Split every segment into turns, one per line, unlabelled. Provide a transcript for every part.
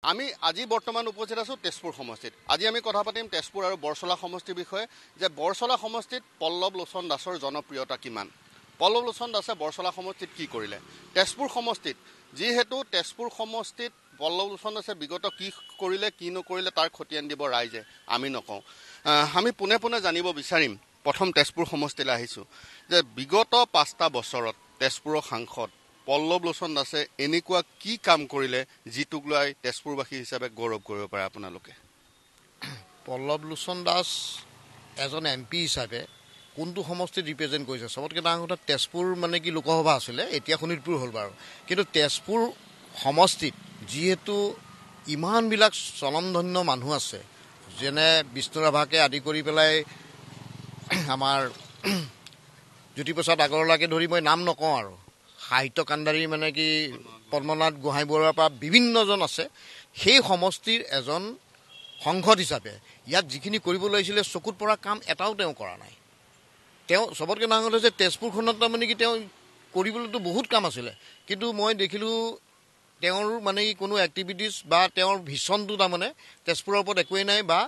আমি আজি বৰ্তমান উপস্থিত আছোঁ তেজপুৰ সমষ্টিত। আজি আমি কথা পাতিম তেজপুৰ আৰু বৰচলা সমষ্টিৰ বিষয়ে, যে বৰচলা সমষ্টিত পল্লৱ লোচন দাসৰ জনপ্ৰিয়তা কিমান, পল্লৱ লোচন দাসে বৰচলা সমষ্টিত কি কৰিলে, তেজপুৰ সমষ্টিত যিহেতু তেজপুৰ সমষ্টিত পল্লৱ লোচন দাসে বিগত কি কৰিলে কি নকৰিলে তাৰ খতিয়ান দিব ৰাইজে, আমি নকওঁ। আমি পোনে পোনে জানিব বিচাৰিম। প্ৰথম তেজপুৰ সমষ্টিলৈ আহিছোঁ যে বিগত 5টা বছৰত তেজপুৰৰ সাংসদ পল্লৱ লোচন দাসে এনেকুৱা কি কাম কৰিলে যিটোক লৈ তেজপুৰবাসী হিচাপে গৌৰৱ কৰিব পাৰে আপোনালোকে?
পল্লৱ লোচন দাস এজন MP হিচাপে কোনটো সমষ্টিত ৰিপ্ৰেজেণ্ট কৰিছে? চবতকৈ ডাঙৰ কথা, তেজপুৰ মানে কি লোকসভা আছিলে, এতিয়া শোণিতপুৰ হ'ল বাৰু, কিন্তু তেজপুৰ সমষ্টিত যিহেতু ইমানবিলাক স্বনামধন্য মানুহ আছে, যেনে বিষ্ণু ৰাভাকে আদি কৰি পেলাই আমাৰ জ্যোতিপ্ৰসাদ আগৰৱালাকে ধৰি মই নাম নকওঁ আৰু, সাহিত্য কাণ্ডাৰী মানে কি পদ্মনাথ গোহাঁই বৰুৱাৰ পৰা বিভিন্নজন আছে। সেই সমষ্টিৰ এজন সংসদ হিচাপে ইয়াত যিখিনি কৰিব লাগিছিলে চকুত পৰা কাম এটাও তেওঁ কৰা নাই। তেওঁ চবতকৈ ডাঙৰ কথা হৈছে তেজপুৰখনত তাৰমানে কি তেওঁ কৰিবলৈতো বহুত কাম আছিলে, কিন্তু মই দেখিলোঁ তেওঁৰ মানে কি কোনো এক্টিভিটিছ বা তেওঁৰ ভিছনটো তাৰমানে তেজপুৰৰ ওপৰত একোৱেই নাই। বা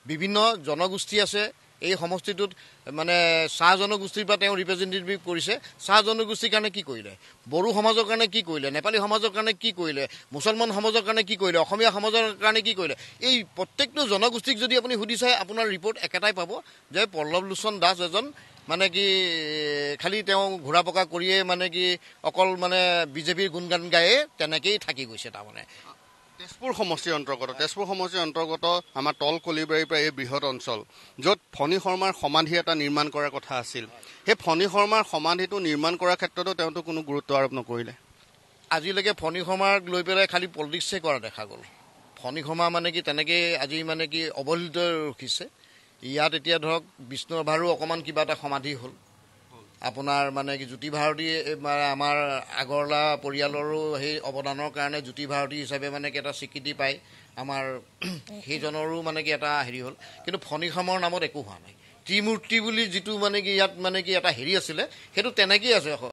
বিভিন্ন জনগোষ্ঠী আছে এই সমষ্টিটোত, মানে চাহ জনগোষ্ঠীৰ পৰা তেওঁ ৰিপ্ৰেজেণ্টেটিভ কৰিছে। চাহ জনগোষ্ঠীৰ কাৰণে কি কৰিলে, বড়ো সমাজৰ কাৰণে কি কৰিলে, নেপালী সমাজৰ কাৰণে কি কৰিলে, মুছলমান সমাজৰ কাৰণে কি কৰিলে, অসমীয়া সমাজৰ কাৰণে কি কৰিলে, এই প্ৰত্যেকটো জনগোষ্ঠীক যদি আপুনি সুধি চায় আপোনাৰ ৰিপৰ্ট একেটাই পাব যে পল্লৱ লোচন দাস এজন মানে কি খালি তেওঁ ঘূৰা পকা কৰিয়ে মানে কি অকল মানে বিজেপিৰ গুণগান গায়ে তেনেকেই থাকি গৈছে। তাৰমানে
তেজপুৰ সমষ্টিৰ অন্তৰ্গত আমাৰ তল কলিবাৰীৰ পৰা এই বৃহৎ অঞ্চল, য'ত ফণী শৰ্মাৰ সমাধি এটা নিৰ্মাণ কৰাৰ কথা আছিল, সেই ফণী শৰ্মাৰ সমাধিটো নিৰ্মাণ কৰাৰ ক্ষেত্ৰতো তেওঁতো কোনো গুৰুত্ব আৰোপ নকৰিলে।
আজিলৈকে ফণী শৰ্মাক লৈ পেলাই খালি পলিটিক্সে কৰা দেখা গ'ল। ফণী শৰ্মা মানে কি তেনেকৈ আজি মানে কি অৱহেলিত ৰখিছে। ইয়াত এতিয়া ধৰক বিষ্ণু ৰাভাৰো অকণমান কিবা এটা সমাধি হ'ল, আপোনাৰ মানে কি জ্যোতি ভাৰতী আমাৰ আগৰৱালা পৰিয়ালৰো সেই অৱদানৰ কাৰণে জ্যোতি ভাৰতী হিচাপে মানে কি এটা স্বীকৃতি পায়, আমাৰ সেইজনৰো মানে কি এটা হেৰি হ'ল। কিন্তু ফণী শৰ্মাৰ নামত একো হোৱা নাই। ত্ৰিমূৰ্তি বুলি যিটো মানে কি ইয়াত মানে কি এটা হেৰি আছিলে, সেইটো তেনেকেই আছে।